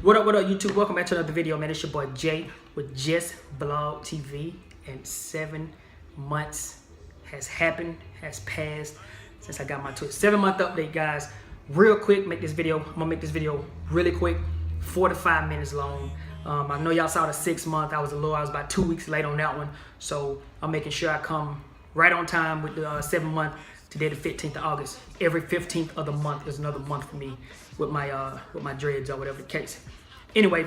What up, YouTube? Welcome back to another video, man. It's your boy Jay with Just Vlog TV. And 7 months has passed since I got my Twitch. 7-month update, guys. Real quick, I'm gonna make this video really quick, 4 to 5 minutes long. I know y'all saw the 6 month. I was about 2 weeks late on that one. So I'm making sure I come right on time with the 7 month. Today, the 15th of August. Every 15th of the month is another month for me with my dreads or whatever the case. Anyway,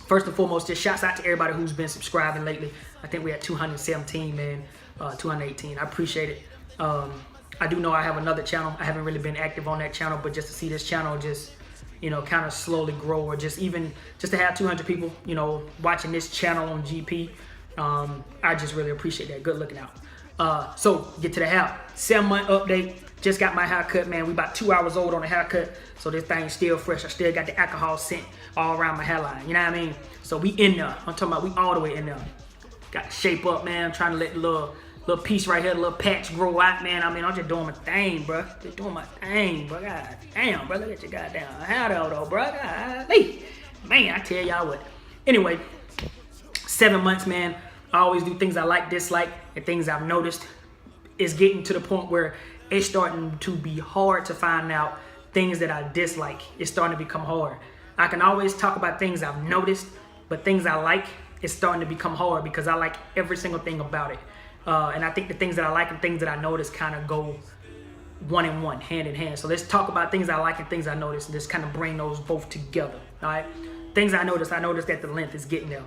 first and foremost, just shouts out to everybody who's been subscribing lately. I think we're at 217, man, 218. I appreciate it. I do know I have another channel. I haven't really been active on that channel, but just to see this channel just, kind of slowly grow, or just to have 200 people, watching this channel on GP, I just really appreciate that. Good looking out. So get to the hair. 7-month update. Just got my haircut, man. We about 2 hours old on the haircut, so this thing's still fresh. I still got the alcohol scent all around my hairline. You know what I mean? So we in there. I'm talking about we all the way in there. Got to shape up, man. I'm trying to let the little piece right here, the little patch grow out, man. I mean, I'm just doing my thing, bro. Just doing my thing, bro. God damn, bro. Look at your goddamn hair though, bro. Golly. Man, I tell y'all what. Anyway, 7 months, man. I always do things I like, dislike, and things I've noticed. It's getting to the point where it's starting to be hard to find out things that I dislike. It's starting to become hard. I can always talk about things I've noticed, but things I like, it's starting to become hard because I like every single thing about it. And I think the things that I like and things that I notice kind of go one in one, hand in hand. So let's talk about things I like and things I notice and just kind of bring those both together, all right? Things I noticed that the length is getting there.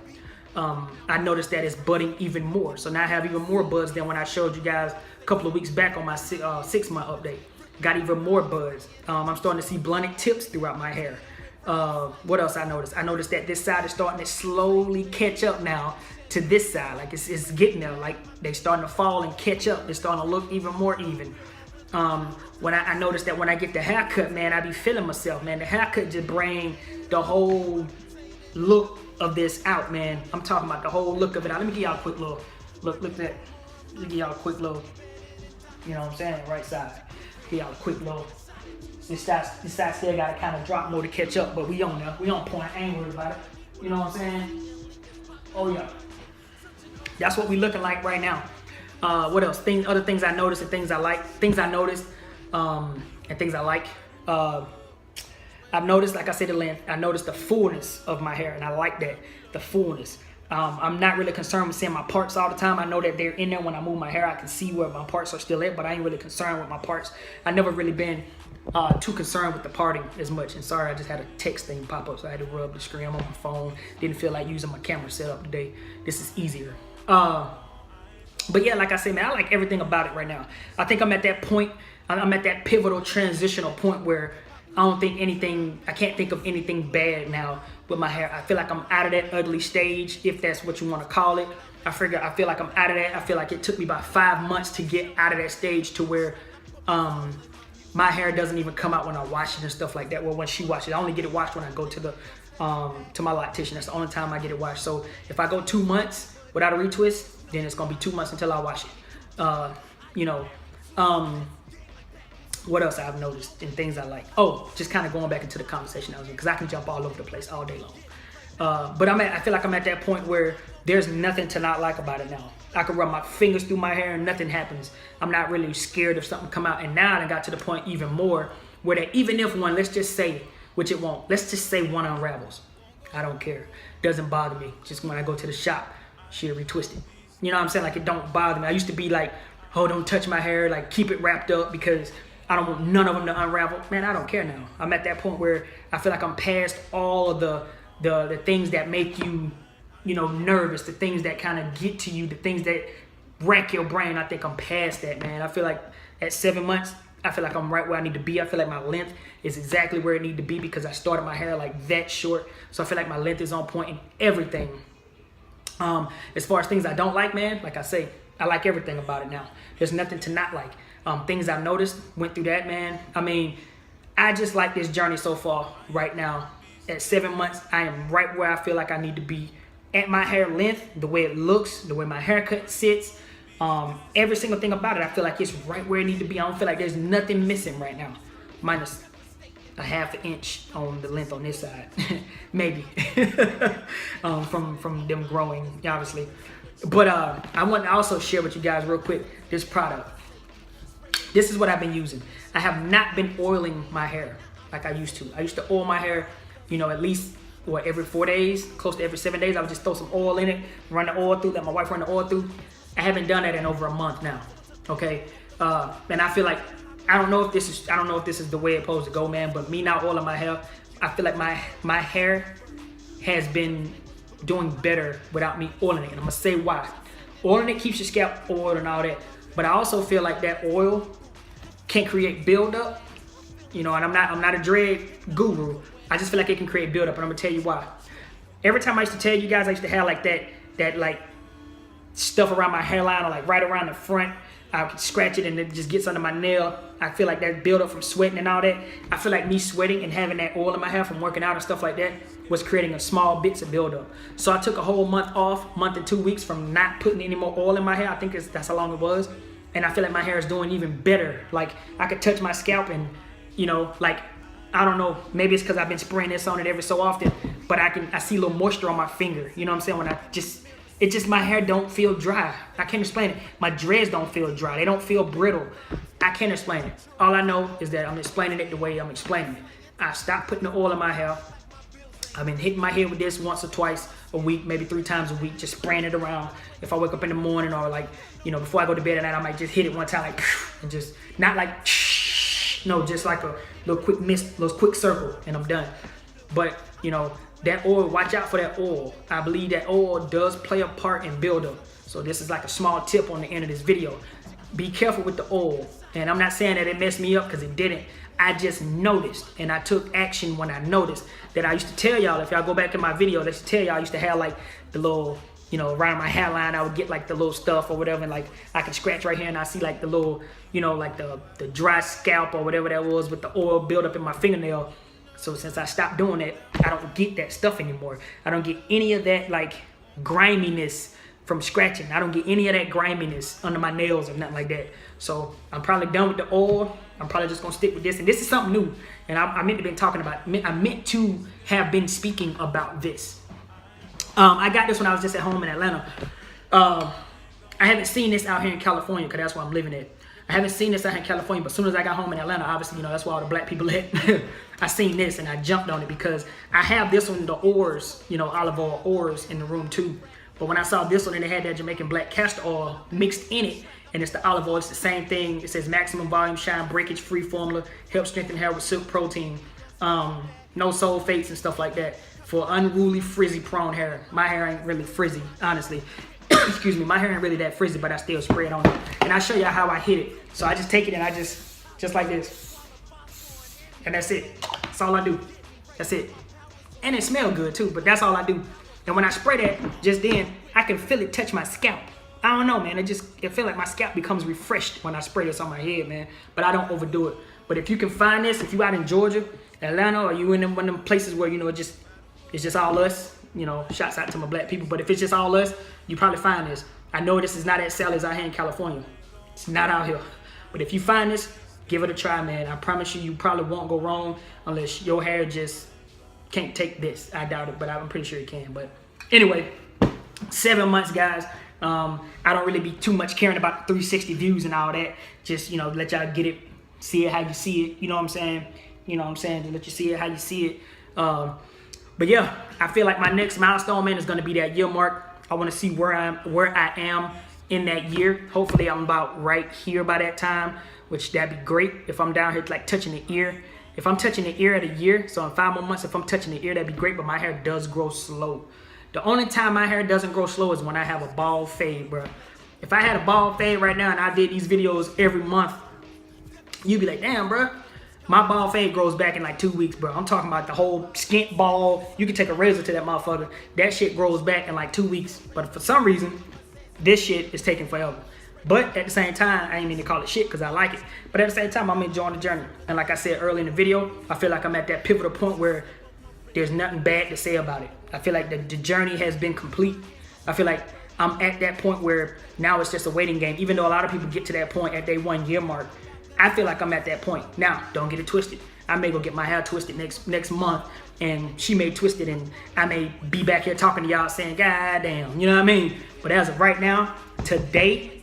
I noticed that it's budding even more. So now I have even more buds than when I showed you guys a couple of weeks back on my 6-month update. Got even more buds. I'm starting to see blunted tips throughout my hair. What else I noticed? I noticed that this side is starting to slowly catch up now to this side. Like it's getting there. Like they starting to fall and catch up. It's starting to look even more even. When I noticed that when I get the haircut, man, I be feeling myself, man. The haircut just bring the whole look of this out, man. I'm talking about the whole look of it out. Let me give y'all a quick little look at that. Let me give y'all a quick little, you know what I'm saying, right side. Give y'all a quick little. This side still gotta kind of drop more to catch up, but we on there. We on point. I ain't worried about it. You know what I'm saying? Oh yeah. That's what we looking like right now. What else? Other things I noticed and things I like. Things I noticed and things I like. I've noticed, like I said, the length. I noticed the fullness of my hair, and I like that, the fullness. I'm not really concerned with seeing my parts all the time. I know that they're in there when I move my hair. I can see where my parts are still at, but I ain't really concerned with my parts. I never really been too concerned with the parting as much. And sorry, I just had a text thing pop up, so I had to rub the screen. I'm on my phone. Didn't feel like using my camera setup today. This is easier. But yeah, like I said, man, I like everything about it right now. I think I'm at that point. I'm at that pivotal transitional point where I can't think of anything bad now with my hair. I feel like I'm out of that ugly stage, if that's what you want to call it. I feel like I'm out of that. I feel like it took me about 5 months to get out of that stage to where my hair doesn't even come out when I wash it and stuff like that. Well, when she washes it, I only get it washed when I go to my loctician. That's the only time I get it washed. So if I go 2 months without a retwist, then it's gonna be 2 months until I wash it. What else I've noticed and things I like? Oh, just kind of going back into the conversation I was in, because I can jump all over the place all day long. But I feel like I'm at that point where there's nothing to not like about it now. I can run my fingers through my hair and nothing happens. I'm not really scared if something come out. And now I got to the point even more where that even if one, let's just say, which it won't, let's just say one unravels. I don't care. Doesn't bother me. Just when I go to the shop, she'll retwist it. You know what I'm saying? Like, it don't bother me. I used to be like, oh, don't touch my hair. Like, keep it wrapped up because I don't want none of them to unravel. Man, I don't care now. I'm at that point where I feel like I'm past all of the things that make you, nervous, the things that kind of get to you, the things that wreck your brain. I think I'm past that, man. I feel like at 7 months, I feel like I'm right where I need to be. I feel like my length is exactly where it need to be because I started my hair like that short. So I feel like my length is on point in everything. As far as things I don't like, man, like I say, I like everything about it now. There's nothing to not like. Things I've noticed, went through that, man. I mean, I just like this journey so far right now. At 7 months, I am right where I feel like I need to be at my hair length, the way it looks, the way my haircut sits, every single thing about it. I feel like it's right where it needs to be. I don't feel like there's nothing missing right now, minus a half an inch on the length on this side, maybe, from them growing, obviously. But I want to also share with you guys real quick this product. This is what I've been using. I have not been oiling my hair like I used to. I used to oil my hair, you know, at least every 4 days, close to every 7 days. I would just throw some oil in it, run the oil through, let my wife run the oil through. I haven't done that in over a month now. Okay, and I feel like I don't know if this is the way it's supposed to go, man. But me not oiling my hair, I feel like my hair has been doing better without me oiling it, and I'm gonna say why. Oiling it keeps your scalp oiled and all that, but I also feel like that oil can create buildup, you know. And I'm not a dread guru. I just feel like it can create buildup, and I'm gonna tell you why. Every time I used to tell you guys, I used to have like that like stuff around my hairline or like right around the front. I could scratch it and it just gets under my nail. I feel like that buildup from sweating and all that. I feel like me sweating and having that oil in my hair from working out and stuff like that was creating a small bits of buildup. So I took a whole month off, month and 2 weeks from not putting any more oil in my hair. I think that's how long it was. And I feel like my hair is doing even better. Like I could touch my scalp and, you know, like, I don't know, maybe it's because I've been spraying this on it every so often, but I see a little moisture on my finger. You know what I'm saying? When my hair don't feel dry. I can't explain it. My dreads don't feel dry. They don't feel brittle. I can't explain it. All I know is that I'm explaining it the way I'm explaining it. I stopped putting the oil in my hair. I've been hitting my head with this once or twice a week, maybe 3 times a week, just spraying it around. If I wake up in the morning or like, you know, before I go to bed at night, I might just hit it one time, like, and just not like, no, just like a little quick mist, little quick circle, and I'm done. But, you know, that oil, watch out for that oil. I believe that oil does play a part in buildup. So this is like a small tip on the end of this video. Be careful with the oil. And I'm not saying that it messed me up, because it didn't. I just noticed, and I took action when I noticed that. I used to tell y'all, if y'all go back in my video, I used to tell y'all I used to have like the little, you know, around my hairline, I would get like the little stuff or whatever, and like I could scratch right here and I see like the little, you know, like the dry scalp or whatever that was with the oil build up in my fingernail. So since I stopped doing that, I don't get that stuff anymore. I don't get any of that like griminess from scratching. I don't get any of that griminess under my nails or nothing like that. So I'm probably done with the oil. I'm probably just gonna stick with this. And this is something new. And I meant to be talking about, I meant to have been speaking about this. I got this when I was just at home in Atlanta. I haven't seen this out here in California, because that's where I'm living at. I haven't seen this out here in California, but as soon as I got home in Atlanta, obviously, you know, that's where all the black people at. I seen this and I jumped on it because I have this one, the oars, you know, olive oil oars in the room too. But when I saw this one and it had that Jamaican black castor oil mixed in it, and it's the olive oil, it's the same thing. It says maximum volume, shine, breakage free formula, help strengthen hair with silk protein, no sulfates and stuff like that for unruly, frizzy prone hair. My hair ain't really frizzy, honestly. Excuse me, my hair ain't really that frizzy, but I still spray it on it. And I'll show you how I hit it. So I just take it and I just like this. And that's it. That's all I do. That's it. And it smells good too, but that's all I do. And when I spray that, just then, I can feel it touch my scalp. I don't know, man. It feels like my scalp becomes refreshed when I spray this on my head, man. But I don't overdo it. But if you can find this, if you out in Georgia, Atlanta, or you in one of them places where, you know, it's just all us, you know, shouts out to my black people. But if it's just all us, you probably find this. I know this is not as sell as out here in California. It's not out here. But if you find this, give it a try, man. I promise you, you probably won't go wrong unless your hair just can't take this. I doubt it, but I'm pretty sure it can. But anyway, 7 months, guys. I don't really be too much caring about 360 views and all that. Just, you know, let y'all get it, see it how you see it. You know what I'm saying? You know what I'm saying? To let you see it how you see it. But yeah, I feel like my next milestone, man, is going to be that year mark. I want to see where I am in that year. Hopefully I'm about right here by that time, which that'd be great. If I'm down here like touching the ear. If I'm touching the ear at a year, so in 5 more months, if I'm touching the ear, that'd be great, but my hair does grow slow. The only time my hair doesn't grow slow is when I have a bald fade, bro. If I had a bald fade right now and I did these videos every month, you'd be like, damn, bro. My bald fade grows back in like 2 weeks, bro. I'm talking about the whole skint bald. You can take a razor to that motherfucker. That shit grows back in like 2 weeks. But for some reason, this shit is taking forever. But at the same time, I ain't mean to call it shit because I like it. But at the same time, I'm enjoying the journey. And like I said earlier in the video, I feel like I'm at that pivotal point where there's nothing bad to say about it. I feel like the journey has been complete. I feel like I'm at that point where now it's just a waiting game. Even though a lot of people get to that point at their 1 year mark, I feel like I'm at that point. Now, don't get it twisted. I may go get my hair twisted next month, and she may twist it, and I may be back here talking to y'all saying, God damn, you know what I mean? But as of right now, today,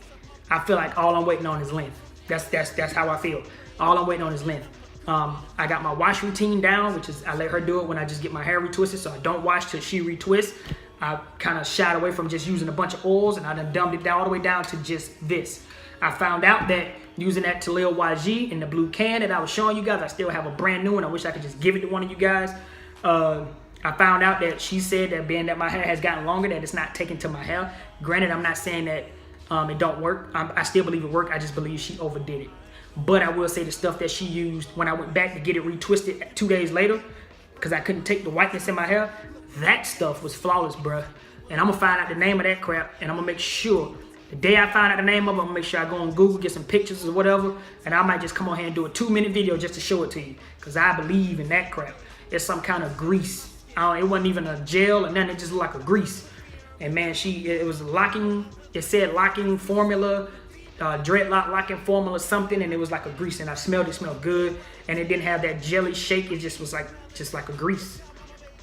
I feel like all I'm waiting on is length. That's how I feel. All I'm waiting on is length. I got my wash routine down, which is I let her do it when I just get my hair retwisted, so I don't wash till she retwists. I kind of shied away from just using a bunch of oils, and I done dumbed it down all the way down to just this. I found out that using that Talil YG in the blue can that I was showing you guys, I still have a brand new one. I wish I could just give it to one of you guys. I found out that she said that being that my hair has gotten longer, that it's not taken to my hair. Granted, I'm not saying that it don't work. I still believe it worked. I just believe she overdid it. But I will say the stuff that she used when I went back to get it retwisted 2 days later, because I couldn't take the whiteness in my hair, that stuff was flawless, bruh. And I'm going to find out the name of that crap, and I'm going to make sure, the day I find out the name of it, I'm going to make sure I go on Google, get some pictures or whatever, and I might just come on here and do a 2-minute video just to show it to you, because I believe in that crap. It's some kind of grease. It wasn't even a gel or nothing, it just looked like a grease. And man, it was locking, it said locking formula, dreadlock locking formula something, and it was like a grease, and I smelled it, smelled good, and it didn't have that jelly shake. It just was like a grease,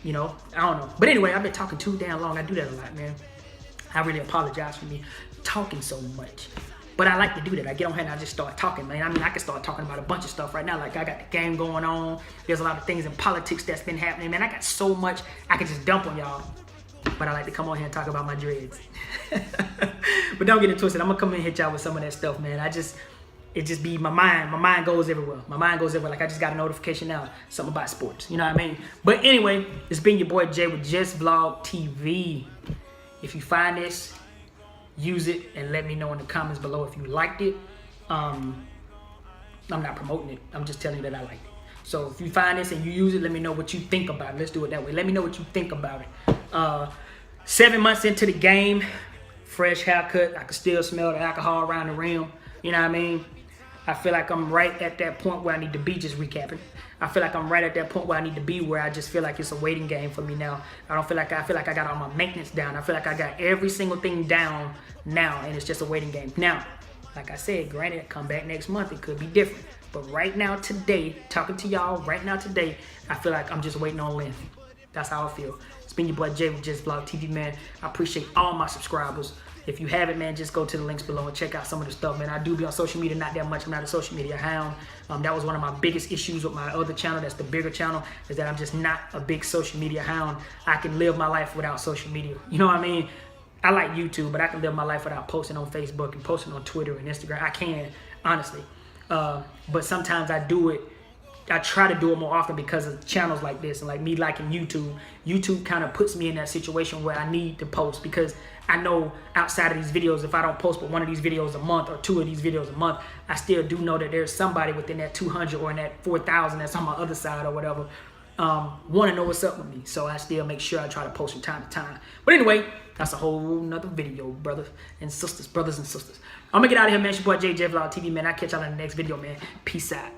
you know. I don't know, but anyway, I've been talking too damn long. I do that a lot, man. I really apologize for me talking so much, but I like to do that. I get on here and I just start talking, man. I mean, I can start talking about a bunch of stuff right now. Like, I got the game going on. There's a lot of things in politics that's been happening, man. I got so much I can just dump on y'all. But I like to come on here and talk about my dreads. But don't get it twisted. I'm gonna come in and hit y'all with some of that stuff, man. It just be my mind. My mind goes everywhere. My mind goes everywhere. Like, I just got a notification now, something about sports. You know what I mean? But anyway, it's been your boy Jay with Just Vlog TV. If you find this, use it and let me know in the comments below if you liked it. I'm not promoting it. I'm just telling you that I liked it. So if you find this and you use it, let me know what you think about it. Let's do it that way. Let me know what you think about it. 7 months into the game, fresh haircut. I can still smell the alcohol around the rim. You know what I mean? I feel like I'm right at that point where I need to be, just recapping. I feel like I'm right at that point where I need to be, where I just feel like it's a waiting game for me now. I feel like I got all my maintenance down. I feel like I got every single thing down now, and it's just a waiting game. Now, like I said, granted, come back next month, it could be different. But right now, today, talking to y'all right now today, I feel like I'm just waiting on length. That's how I feel. It's been your boy Jay with Just Vlog TV, man. I appreciate all my subscribers. If you haven't, man, just go to the links below and check out some of the stuff, man. I do be on social media, not that much. I'm not a social media hound. That was one of my biggest issues with my other channel. That's the bigger channel, is that I'm just not a big social media hound. I can live my life without social media. You know what I mean? I like YouTube, but I can live my life without posting on Facebook and posting on Twitter and Instagram. I can, honestly. But sometimes I do it. I try to do it more often because of channels like this, and like me liking YouTube. YouTube kind of puts me in that situation where I need to post, because I know outside of these videos, if I don't post but one of these videos a month or 2 of these videos a month, I still do know that there's somebody within that 200 or in that 4,000 that's on my other side or whatever, want to know what's up with me. So I still make sure I try to post from time to time. But anyway, that's a whole nother video, brothers and sisters. I'm gonna get out of here, man. It's your boy Jay Vlog TV, man. I'll catch y'all in the next video, man. Peace out.